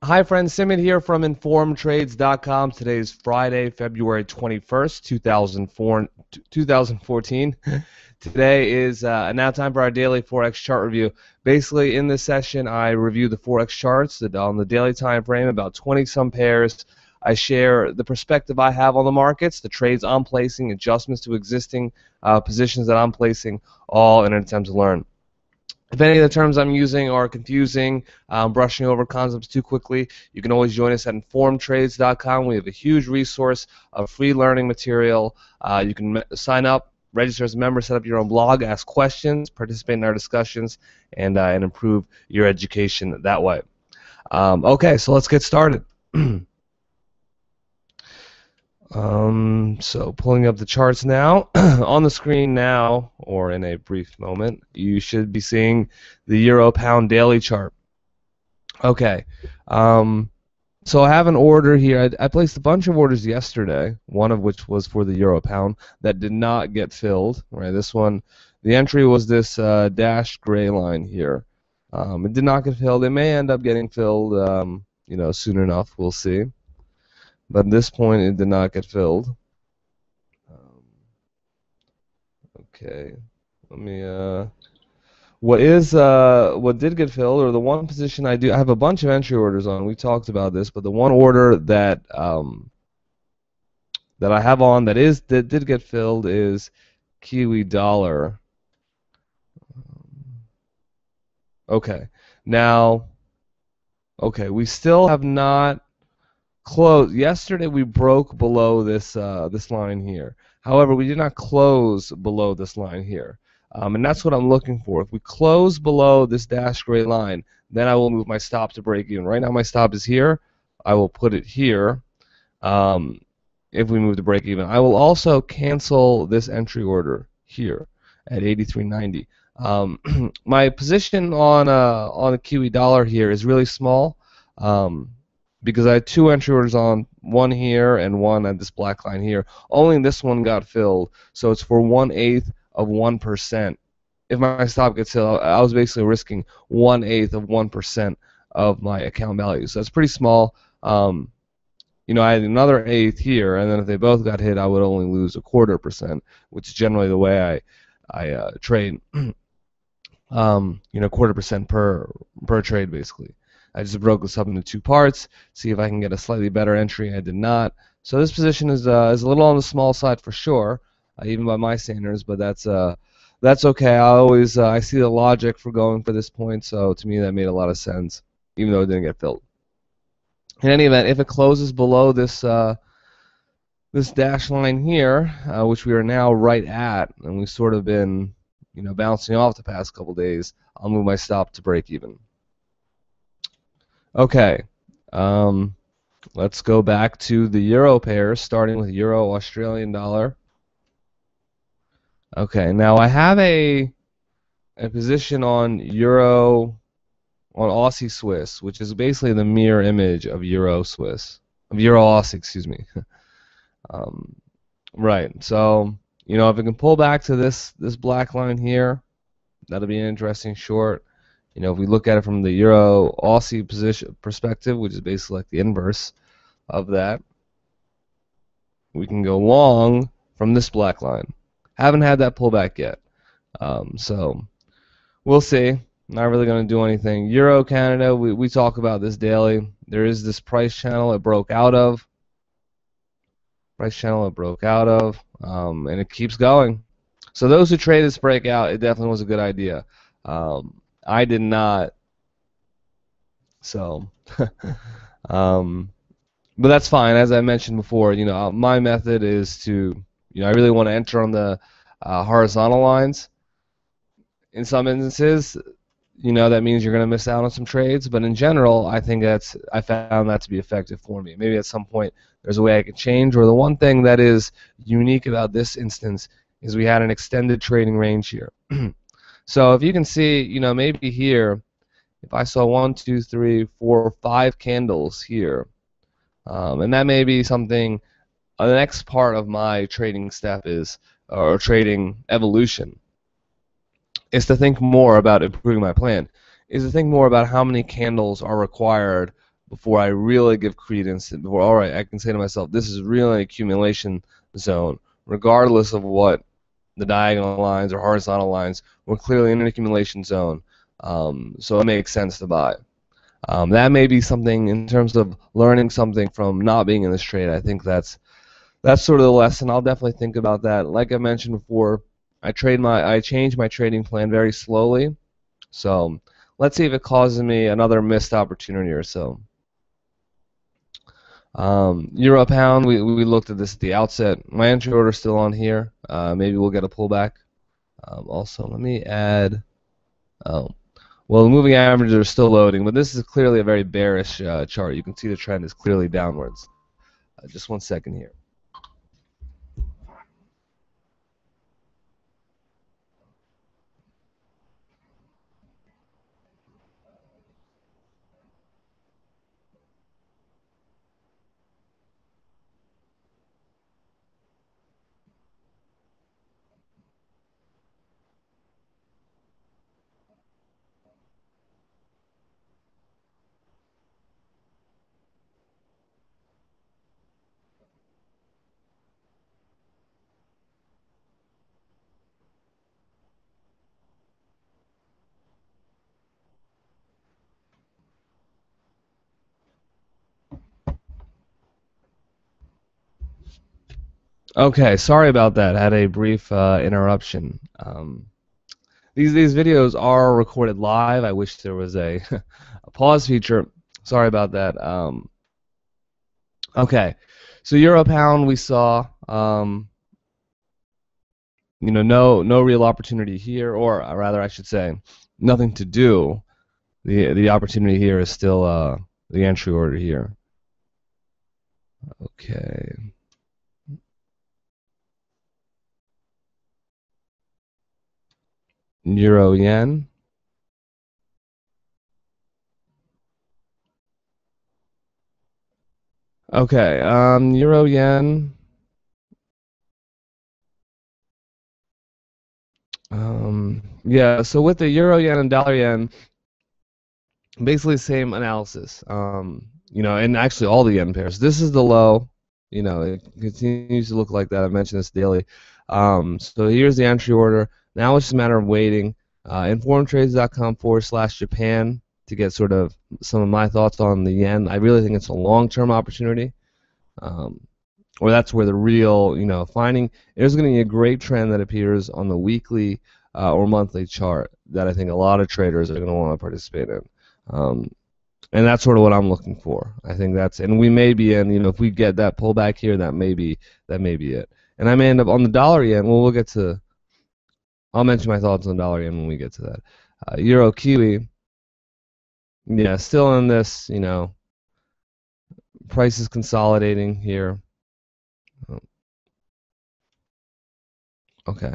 Hi friends, Simit here from InformedTrades.com. Today is Friday, February 21st, 2014. Today is now time for our daily Forex chart review. Basically, in this session, I review the Forex charts on the daily time frame, about 20-some pairs. I share the perspective I have on the markets, the trades I'm placing, adjustments to existing positions that I'm placing, all in an attempt to learn. If any of the terms I'm using are confusing, brushing over concepts too quickly, you can always join us at InformedTrades.com. We have a huge resource of free learning material. You can sign up, register as a member, set up your own blog, ask questions, participate in our discussions, and improve your education that way. Okay, so let's get started. So pulling up the charts now. On the screen now, or in a brief moment, you should be seeing the Euro Pound daily chart. Okay. So I have an order here. I placed a bunch of orders yesterday, one of which was for the Euro Pound that did not get filled. Right, this one, the entry was this dashed gray line here. It did not get filled. It may end up getting filled, soon enough. We'll see. But at this point, it did not get filled. Okay, let me. What did get filled, or the one position I have a bunch of entry orders on. We talked about this, but the one order that that I have on that did get filled is Kiwi Dollar. Okay, now, okay, we still have not closed. Yesterday we broke below this this line here. However, we did not close below this line here, and that's what I'm looking for. If we close below this dashed gray line, then I will move my stop to break even. Right now my stop is here. I will put it here. If we move to break even, I will also cancel this entry order here at 83.90. My position on a Kiwi Dollar here is really small. Because I had two entry orders on, one here and one at this black line here. Only this one got filled, so it's for 1/8 of 1%. If my stop gets filled, I was basically risking 1/8 of 1% of my account value. So that's pretty small. I had another eighth here, and then if they both got hit, I would only lose 1/4%, which is generally the way I trade. 1/4% per trade, basically. I just broke this up into two parts, see if I can get a slightly better entry. I did not. So this position is a little on the small side for sure, even by my standards, but that's okay. I see the logic for going for this point, so to me that made a lot of sense, even though it didn't get filled. In any event, if it closes below this this dash line here, which we are now right at, and we've sort of been bouncing off the past couple days, I'll move my stop to break even. Okay, let's go back to the euro pairs, starting with euro Australian dollar. Okay, now I have a position on euro, on Aussie Swiss, which is basically the mirror image of euro Swiss, of euro Aussie, excuse me. Right, so if it can pull back to this black line here, that'll be an interesting short. If we look at it from the Euro Aussie position perspective, which is basically like the inverse of that, we can go long from this black line. Haven't had that pullback yet, so we'll see. Not really going to do anything. Euro Canada, we talk about this daily. There is this price channel it broke out of. And it keeps going. So those who trade this breakout, it definitely was a good idea. I did not, so but that's fine. As I mentioned before, my method is to, I really want to enter on the horizontal lines. In some instances, that means you're going to miss out on some trades, but in general, I found that to be effective for me. Maybe at some point there's a way I could change, or the one thing that is unique about this instance is we had an extended trading range here. So if you can see, maybe here, if I saw 1, 2, 3, 4, 5 candles here, and that may be something, the next part of my trading step is, or trading evolution, is to think more about improving my plan, is to think more about how many candles are required before I really give credence. Before, all right, I can say to myself, this is really an accumulation zone, regardless of what the diagonal lines or horizontal lines. We're clearly in an accumulation zone, so it makes sense to buy. That may be something in terms of learning something from not being in this trade. I think that's sort of the lesson. I'll definitely think about that. Like I mentioned before, I change my trading plan very slowly. So let's see if it causes me another missed opportunity or so. Euro pound, we looked at this at the outset. My entry order is still on here. Maybe we'll get a pullback. Also, let me add. Oh, well, the moving averages are still loading, but this is clearly a very bearish chart. You can see the trend is clearly downwards. Just 1 second here. Okay, sorry about that. I had a brief interruption. These videos are recorded live. I wish there was a, a pause feature. Sorry about that. Okay, so euro pound we saw. No real opportunity here, or rather, I should say, nothing to do. The opportunity here is still the entry order here. Okay. Euro yen. Okay, euro yen. Yeah, so with the euro yen and dollar yen, basically the same analysis. And actually all the yen pairs. This is the low. It continues to look like that. I mentioned this daily. So here's the entry order. Now it's just a matter of waiting. InformedTrades.com/Japan to get sort of some of my thoughts on the yen. I really think it's a long-term opportunity. Or that's where the real, finding there's going to be a great trend that appears on the weekly or monthly chart that I think a lot of traders are going to want to participate in. And that's sort of what I'm looking for. I think and we may be in, if we get that pullback here, that may be it. And I may end up on the dollar yen. Well, I'll mention my thoughts on the dollar yen when we get to that. Euro Kiwi, yeah, still in this, price is consolidating here. Okay.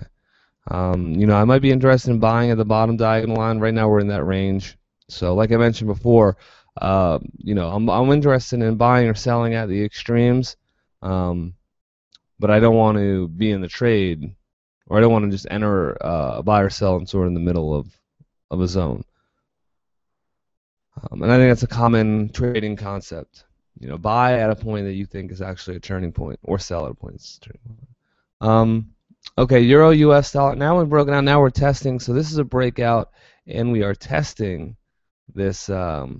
I might be interested in buying at the bottom diagonal line. Right now we're in that range. So like I mentioned before, I'm interested in buying or selling at the extremes, but I don't want to be in the trade, or I don't want to just enter buy or sell and sort of in the middle of a zone. And I think that's a common trading concept. Buy at a point that you think is actually a turning point, or sell at a point that's a turning point. Okay, Euro US dollar. Now we've broken out. Now we're testing. So this is a breakout, and we are testing this the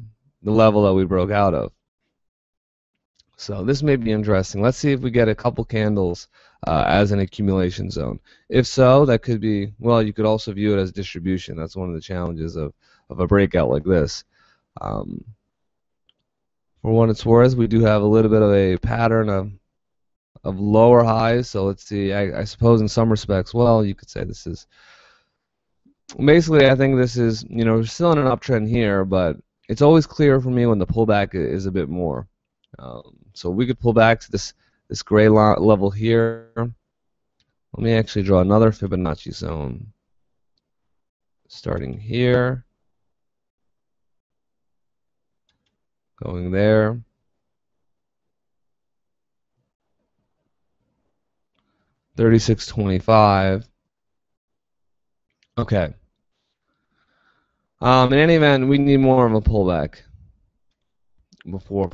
level that we broke out of. So this may be interesting. Let's see if we get a couple candles as an accumulation zone. If so, that could be, well, you could also view it as distribution. That's one of the challenges of a breakout like this. For what it's worth, we do have a little bit of a pattern of lower highs. So let's see. I suppose in some respects, well, you could say this is basically, I think this is, we're still in an uptrend here, but it's always clear for me when the pullback is a bit more. So we could pull back to this gray level here. Let me actually draw another Fibonacci zone starting here, going there. $36.25. Okay. In any event, we need more of a pullback. before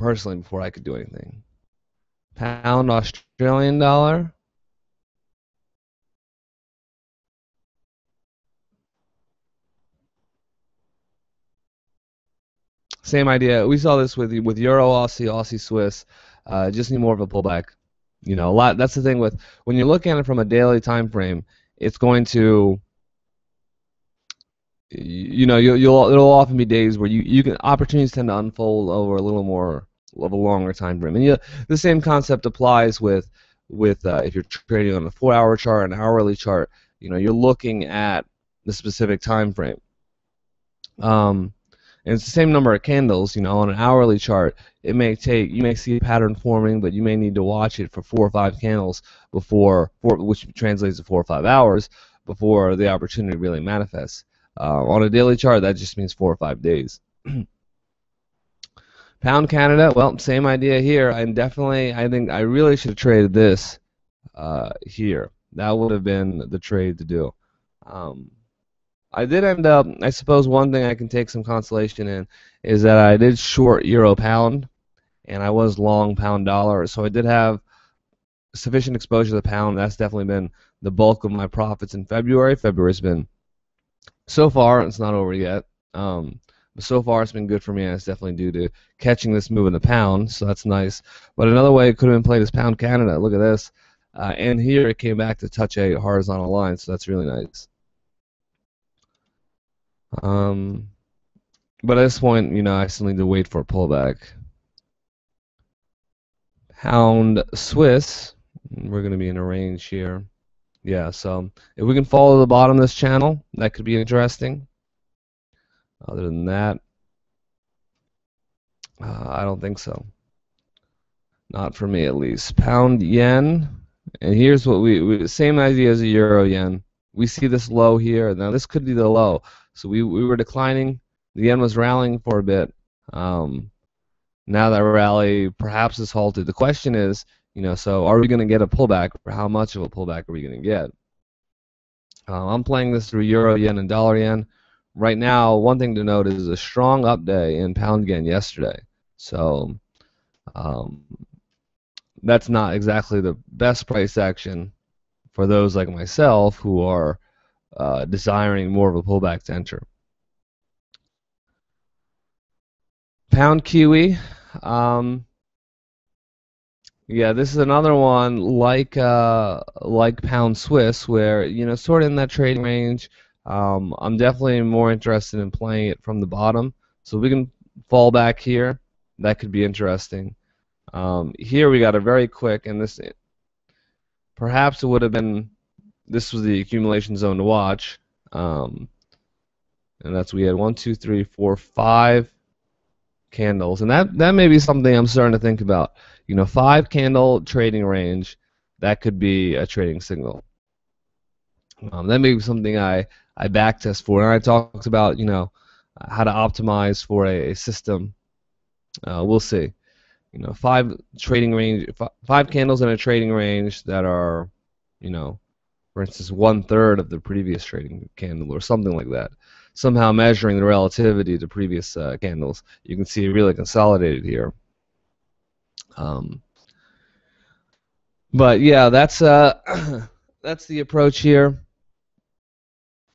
I could do anything. Pound Australian dollar. Same idea. We saw this with Euro Aussie, Aussie Swiss. Just need more of a pullback. You know, a lot. That's the thing with when you look at it from a daily time frame, it's going to, you know, it'll often be days where you can opportunities tend to unfold over a little more of a longer time frame. And the same concept applies with if you're trading on a 4-hour chart, an hourly chart. You know, you're looking at the specific time frame. And it's the same number of candles, you know, on an hourly chart. You may see a pattern forming, but you may need to watch it for 4 or 5 candles which translates to 4 or 5 hours before the opportunity really manifests. On a daily chart, that just means 4 or 5 days. Pound Canada, well, same idea here. I think I really should have traded this here. That would have been the trade to do. I did end up, I suppose one thing I can take some consolation in is that I did short Euro Pound and I was long Pound Dollar, so I did have sufficient exposure to the pound. That's definitely been the bulk of my profits in February. February's been, so far, it's not over yet, but so far it's been good for me, and it's definitely due to catching this move in the pound, so that's nice. But another way it could have been played is Pound Canada. Look at this. And here it came back to touch a horizontal line, so that's really nice. But at this point, you know, I still need to wait for a pullback. Pound Swiss, we're going to be in a range here. Yeah, so if we can follow the bottom of this channel, that could be interesting. Other than that, I don't think so. Not for me, at least. Pound yen, and here's what same idea as a euro yen. We see this low here. Now this could be the low. So we were declining. The yen was rallying for a bit. Now that rally perhaps is halted. The question is, you know, so are we going to get a pullback? Or how much of a pullback are we going to get? I'm playing this through euro yen and dollar yen. Right now, one thing to note is a strong up day in pound yen yesterday. So that's not exactly the best price action for those like myself who are desiring more of a pullback to enter. Pound Kiwi. Yeah, this is another one like Pound Swiss, where, you know, sort of in that trading range. I'm definitely more interested in playing it from the bottom, so we can fall back here. That could be interesting. Here we got a very quick, and this perhaps it would have been. This was the accumulation zone to watch, and that's we had 1, 2, 3, 4, 5 candles, and that may be something I'm starting to think about. You know, 5 candle trading range, that could be a trading signal. That may be something I backtest for, and I talked about, you know, how to optimize for a system. We'll see. You know, 5 candles in a trading range that are, you know, for instance, 1/3 of the previous trading candle or something like that. Somehow measuring the relativity to previous candles. You can see it really consolidated here. But yeah, that's that's the approach here.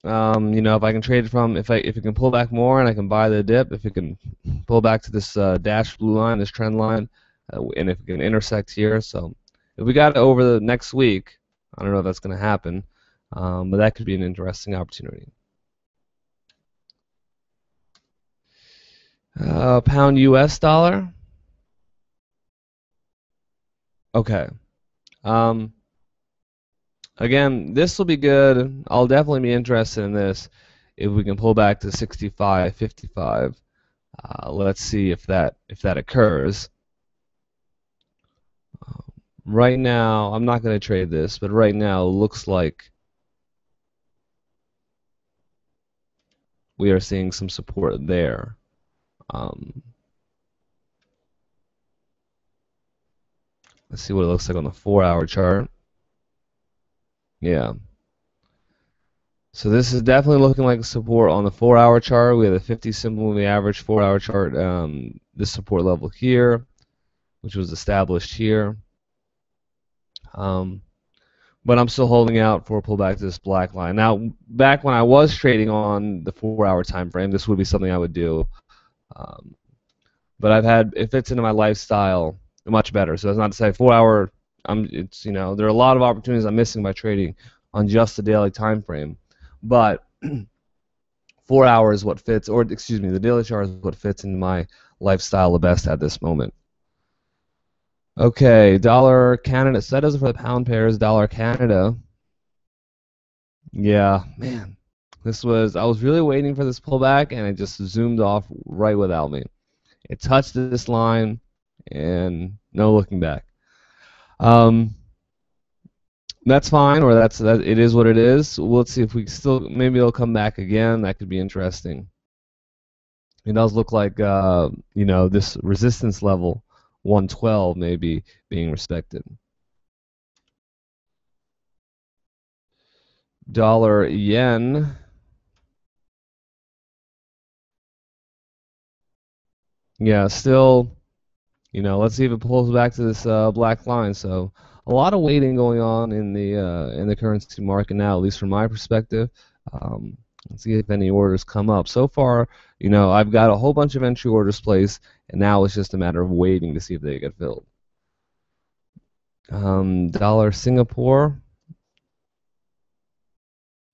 You know, if I can trade from, if it can pull back more and I can buy the dip, if it can pull back to this dashed blue line, this trend line, and if it can intersect here. So if we got it over the next week, I don't know if that's going to happen, but that could be an interesting opportunity. Pound US dollar. Okay. Again, this will be good. I'll definitely be interested in this if we can pull back to 65.55. Let's see if that occurs. Right now, I'm not going to trade this, but right now it looks like we are seeing some support there. Let's see what it looks like on the 4-hour chart. Yeah. So this is definitely looking like support on the 4-hour chart. We have the 50 simple moving average 4-hour chart. This support level here, which was established here. But I'm still holding out for a pullback to this black line. Now, back when I was trading on the 4-hour time frame, this would be something I would do. Um, but it fits into my lifestyle much better. So that's not to say 4-hour. There are a lot of opportunities I'm missing by trading on just the daily time frame, but 4 hours is what fits, or excuse me, the daily chart is what fits into my lifestyle the best at this moment. Okay, dollar Canada. So that does it for the pound pairs. Dollar Canada. Yeah, man. I was really waiting for this pullback, and it just zoomed off right without me. It touched this line, and no looking back. Um, that's fine, or that. It is what it is. Let's see if we still maybe it'll come back again. That could be interesting. It does look like this resistance level 112 may be being respected. Dollar yen. Yeah, still, let's see if it pulls back to this black line. So a lot of waiting going on in the currency market now, at least from my perspective. Um, let's see if any orders come up. So far, I've got a whole bunch of entry orders placed, and now it's just a matter of waiting to see if they get filled. Dollar Singapore.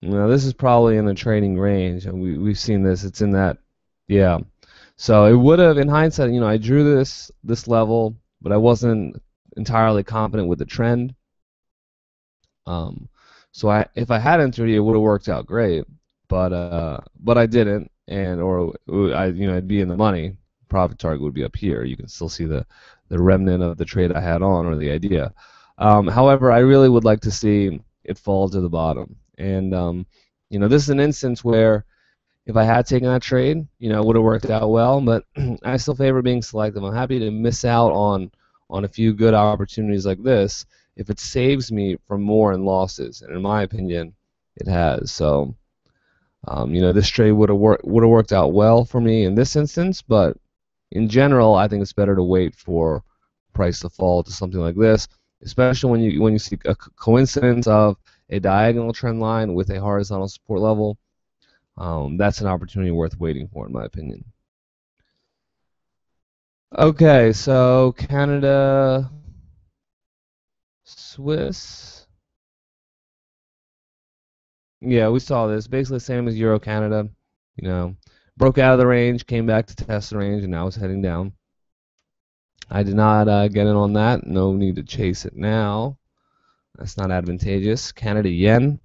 Now this is probably in the trading range, and we've seen this. It's in that, yeah. So it would have, in hindsight, I drew this level, but I wasn't entirely confident with the trend. Um, so if I had entered it, it would have worked out great, but I didn't, or I'd be in the money. Profit target would be up here. You can still see the remnant of the trade I had on, or the idea. However, I really would like to see it fall to the bottom, and this is an instance where if I had taken that trade, it would have worked out well. But I still favor being selective. I'm happy to miss out on a few good opportunities like this if it saves me from more in losses. And in my opinion, it has. So, this trade would have worked out well for me in this instance. But in general, I think it's better to wait for price to fall to something like this, especially when you see a coincidence of a diagonal trend line with a horizontal support level. That's an opportunity worth waiting for, in my opinion. Okay, so Canada, Swiss. Yeah, we saw this. Basically the same as Euro Canada. You know, broke out of the range, came back to test the range, and now it's heading down. I did not get in on that. No need to chase it now. That's not advantageous. Canada yen.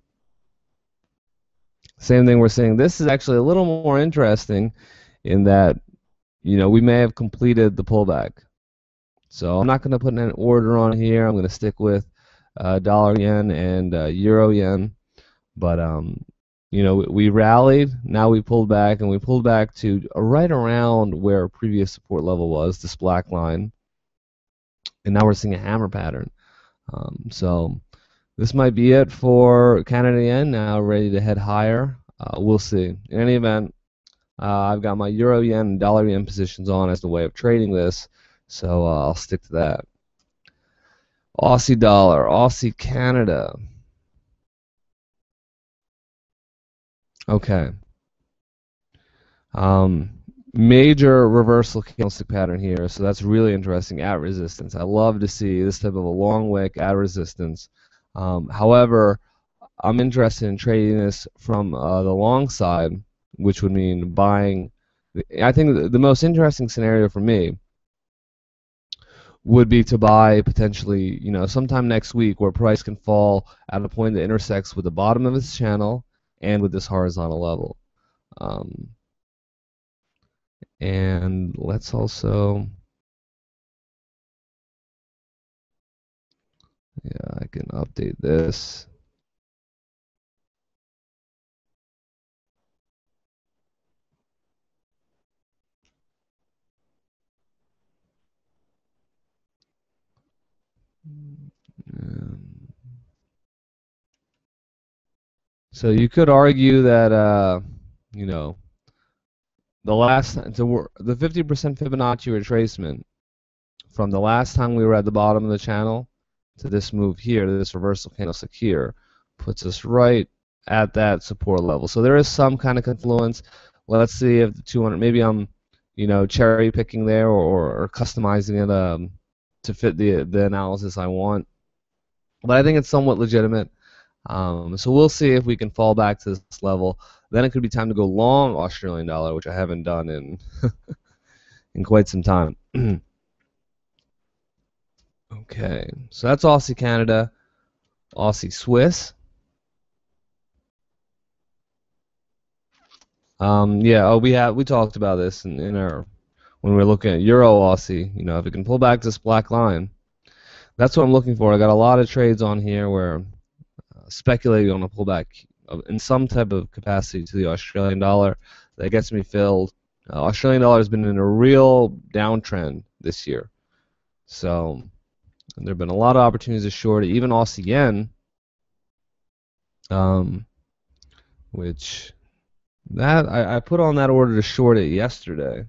Same thing we're seeing. This is actually a little more interesting in that, we may have completed the pullback. So I'm not going to put an order on here. I'm going to stick with dollar yen and euro yen. But we rallied. Now we pulled back, and we pulled back to right around where our previous support level was, this black line. And now we're seeing a hammer pattern. So this might be it for Canada yen. Now ready to head higher. We'll see. In any event, I've got my euro yen and dollar yen positions on as the way of trading this. So I'll stick to that. Aussie dollar, Aussie Canada. Okay. Um, Major reversal candlestick pattern here, so that's really interesting at resistance. I love to see this type of a long wick at resistance. However, I'm interested in trading this from the long side, which would mean buying. I think the most interesting scenario for me would be to buy potentially, sometime next week where price can fall at a point that intersects with the bottom of its channel and with this horizontal level. Um, and let's also, yeah, I can update this. So you could argue that you know, the 50% Fibonacci retracement from the last time we were at the bottom of the channel to this move here, to this reversal candlestick here, puts us right at that support level. So there is some kind of confluence. Let's see if the 200, maybe I'm, cherry picking there, or customizing it to fit the analysis I want. But I think it's somewhat legitimate. So we'll see if we can fall back to this level. Then it could be time to go long Australian dollar, which I haven't done in in quite some time. Okay, so that's Aussie Canada, Aussie Swiss. Yeah, we talked about this in our when we were looking at Euro Aussie. If it can pull back this black line, that's what I'm looking for. I got a lot of trades on here where speculating on a pullback in some type of capacity to the Australian dollar that gets me filled. Australian dollar has been in a real downtrend this year, so there have been a lot of opportunities to short it. Even Aussie yen, which that I put on that order to short it yesterday,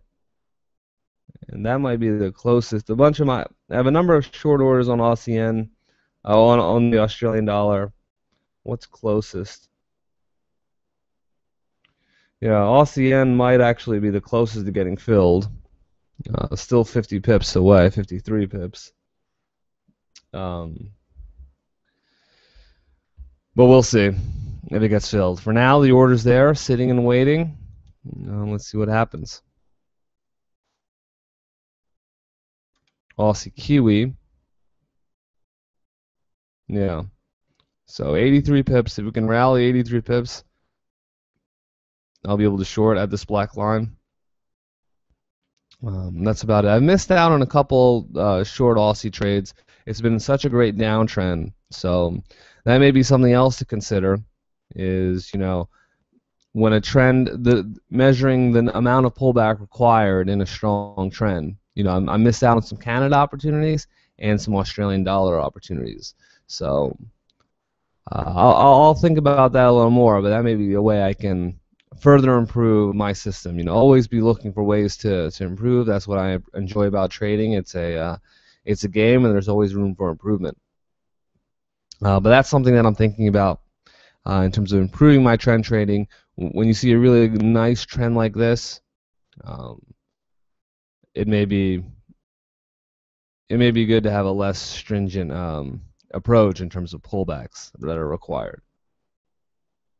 and that might be the closest. I have a number of short orders on Aussie yen, on the Australian dollar. What's closest? Yeah, Aussie yen might actually be the closest to getting filled. Still 50 pips away, 53 pips. But we'll see if it gets filled. For now, the order's there, sitting and waiting. Let's see what happens. Aussie Kiwi. Yeah. So 83 pips. If we can rally 83 pips, I'll be able to short at this black line. That's about it. I've missed out on a couple short Aussie trades. It's been such a great downtrend. So that may be something else to consider is, when a trend, measuring the amount of pullback required in a strong trend. I missed out on some Canada opportunities and some Australian dollar opportunities. So I'll think about that a little more, but that may be a way I can further improve my system. Always be looking for ways to improve. That's what I enjoy about trading. It's a game, and there's always room for improvement. But that's something that I'm thinking about in terms of improving my trend trading. When you see a really nice trend like this, it may be good to have a less stringent approach in terms of pullbacks that are required.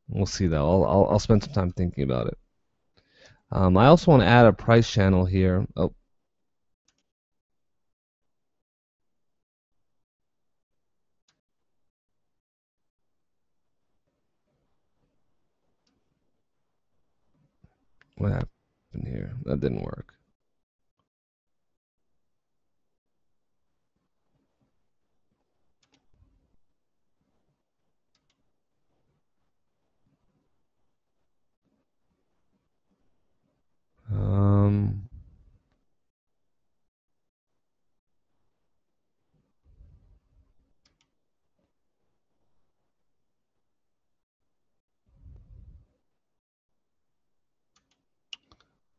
We'll see though. I'll spend some time thinking about it. I also want to add a price channel here. Oh. What happened here? That didn't work.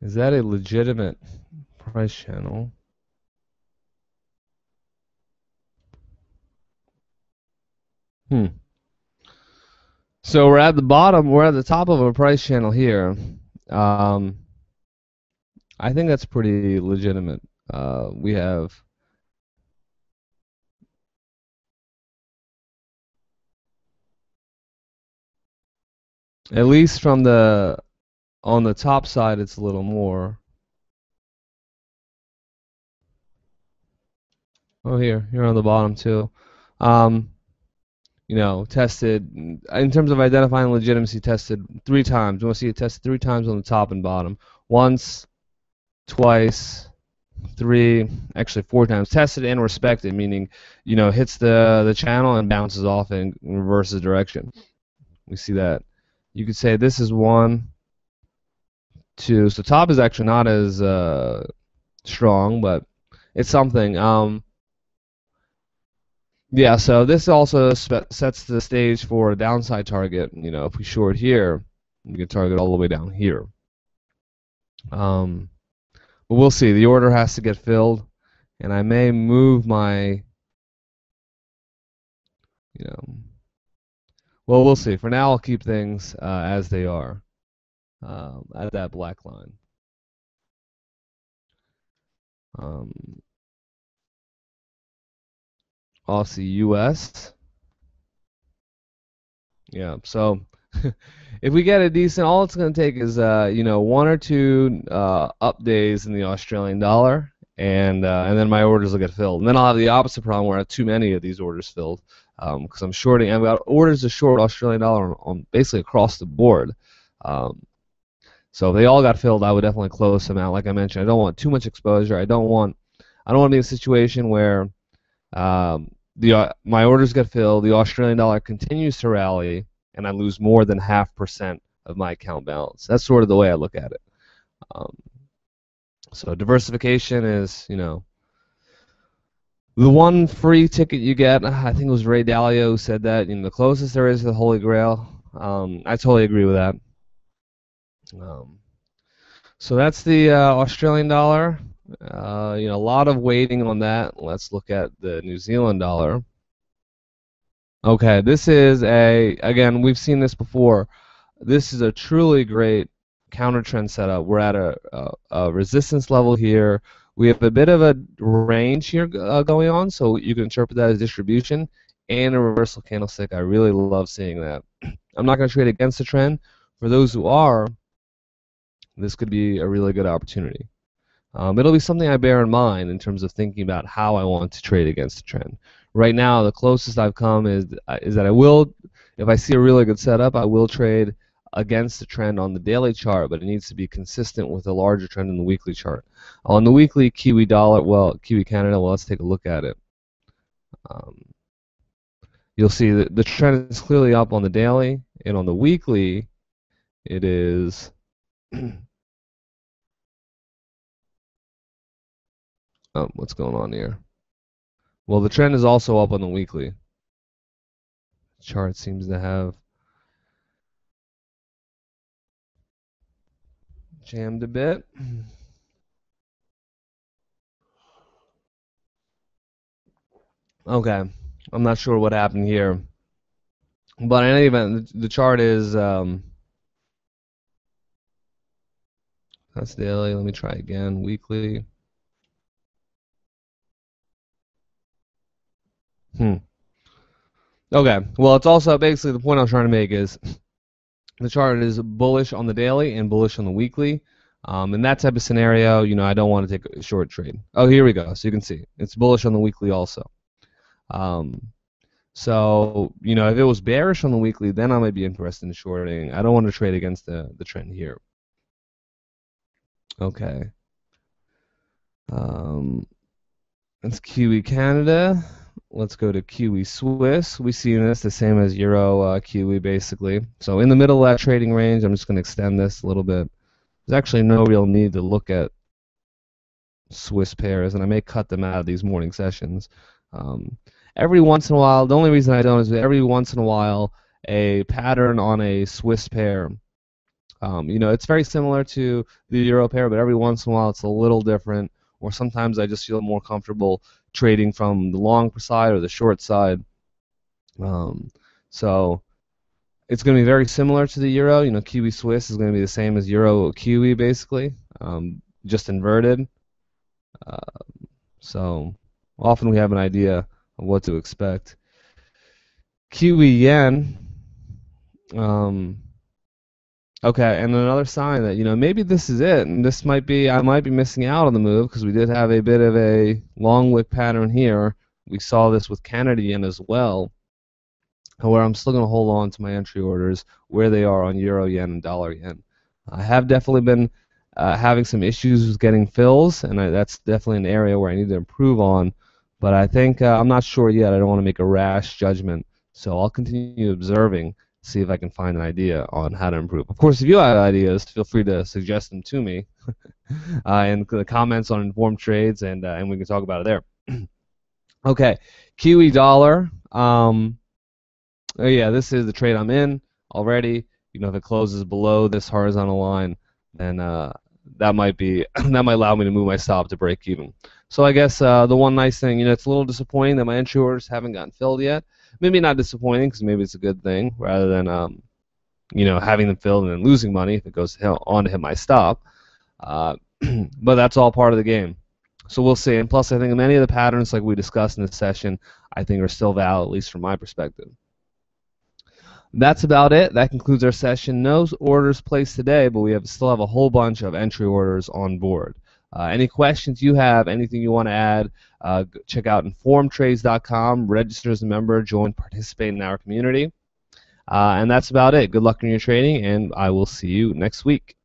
Is that a legitimate price channel? So we're at the bottom. We're at the top of a price channel here. I think that's pretty legitimate. We have at least on the top side, it's a little more. Oh, here on the bottom too. Tested in terms of identifying legitimacy. Tested 3 times. You want to see it tested 3 times on the top and bottom. Once, twice, 3, actually 4 times. Tested and respected, meaning hits the channel and bounces off in reverses direction. We see that. You could say this is 1, 2. So top is actually not as strong, but it's something. Yeah, so this also sets the stage for a downside target. If we short here, we can target all the way down here. But we'll see. The order has to get filled, and I may move my, you know, well, we'll see. For now, I'll keep things as they are at that black line. Aussie US. Yeah, so if we get a decent, all it's going to take is one or two up days in the Australian dollar, and then my orders will get filled. And then I'll have the opposite problem where I have too many of these orders filled because I'm shorting. I've got orders to short Australian dollar on basically across the board. So if they all got filled, I would definitely close them out. Like I mentioned, I don't want too much exposure. I don't want to be in a situation where my orders get filled, the Australian dollar continues to rally, and I lose more than 0.5% of my account balance. That's sort of the way I look at it. So diversification is, the one free ticket you get. I think it was Ray Dalio who said that. The closest there is to the Holy Grail. I totally agree with that. So that's the Australian dollar. A lot of waiting on that. Let's look at the New Zealand dollar. Okay, this is again, we've seen this before. This is a truly great counter trend setup. We're at a resistance level here. We have a bit of a range here going on, so you can interpret that as distribution and a reversal candlestick. I really love seeing that. I'm not going to trade against the trend. For those who are, this could be a really good opportunity. It'll be something I bear in mind in terms of thinking about how I want to trade against the trend. Right now, the closest I've come is that I will, if I see a really good setup, I will trade against the trend on the daily chart, but it needs to be consistent with a larger trend in the weekly chart. On the weekly, Kiwi Dollar, Kiwi Canada, let's take a look at it. You'll see that the trend is clearly up on the daily, and on the weekly, it is what's going on here? Well, the trend is also up on the weekly. The chart seems to have jammed a bit. Okay, I'm not sure what happened here, but in any event, the chart is that's daily. Let me try again. Weekly. Okay, well, it's also basically the point I'm trying to make is the chart is bullish on the daily and bullish on the weekly. In that type of scenario, I don't want to take a short trade. Oh, here we go. So you can see it's bullish on the weekly also. So, if it was bearish on the weekly, then I might be interested in shorting. I don't want to trade against the trend here. Okay. That's Kiwi Canada. Let's go to Kiwi Swiss. We see this the same as Euro Kiwi basically. So in the middle of that trading range, I'm just going to extend this a little bit. There's actually no real need to look at Swiss pairs, and I may cut them out of these morning sessions. Every once in a while, the only reason I don't is every once in a while, a pattern on a Swiss pair. It's very similar to the Euro pair, but every once in a while it's a little different. Or sometimes I just feel more comfortable trading from the long side or the short side. So it's going to be very similar to the Euro. Kiwi Swiss is going to be the same as Euro Kiwi basically, just inverted. So often we have an idea of what to expect. Kiwi Yen. Okay, and another sign that maybe this is it, and I might be missing out on the move because we did have a bit of a long wick pattern here. We saw this with Canada Yen as well. However, I'm still going to hold on to my entry orders where they are on Euro Yen and Dollar Yen. I have definitely been having some issues with getting fills, and that's definitely an area where I need to improve on. But I think I'm not sure yet. I don't want to make a rash judgment, so I'll continue observing. See if I can find an idea on how to improve. Of course, if you have ideas, feel free to suggest them to me in the comments on InformedTrades, and we can talk about it there. Okay, Kiwi Dollar. Oh yeah, this is the trade I'm in already. You know, if it closes below this horizontal line, then that might be that might allow me to move my stop to break even. So I guess the one nice thing, you know, it's a little disappointing that my entry orders haven't gotten filled yet. Maybe not disappointing because maybe it's a good thing rather than you know, having them filled and then losing money if it goes on to hit my stop. Uh, but that's all part of the game. So we'll see. And plus, I think many of the patterns, like we discussed in this session, I think are still valid, at least from my perspective. That's about it. That concludes our session. No orders placed today, but we still have a whole bunch of entry orders on board. Any questions you have, anything you want to add, check out InformedTrades.com, register as a member, join, participate in our community. And that's about it. Good luck in your trading, and I will see you next week.